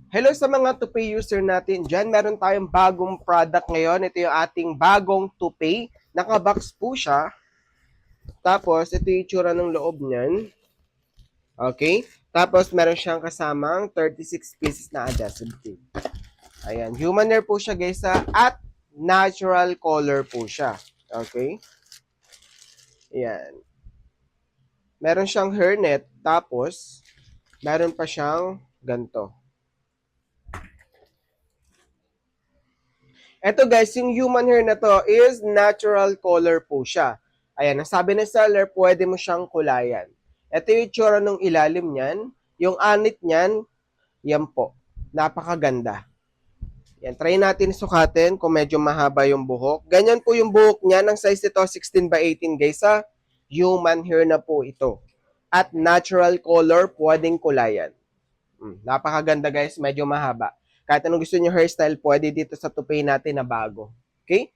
Hello sa mga Tupay user natin dyan. Meron tayong bagong product ngayon. Ito yung ating bagong Tupay. Nakabox po siya. Tapos, ito yung itsura ng loob niyan. Okay? Tapos, meron siyang kasamang 36 pieces na adhesive tape. Ayan. Human hair po siya guys at natural color po siya. Okay? Ayan. Meron siyang hairnet. Tapos, meron pa siyang ganto. Ito guys, yung human hair na to is natural color po siya. Ayan, nasabi ng seller, pwede mo siyang kulayan. Ito yung itsura ng ilalim niyan. Yung anit niyan, yan po. Napakaganda. Yan, try natin sukatin kung medyo mahaba yung buhok. Ganyan po yung buhok niya. Ng size ito, 16 by 18 guys ha. Human hair na po ito. At natural color, pwedeng kulayan. Napakaganda guys, medyo mahaba. Kahit anong gusto niyo hairstyle, pwede dito sa tupay natin na bago. Okay?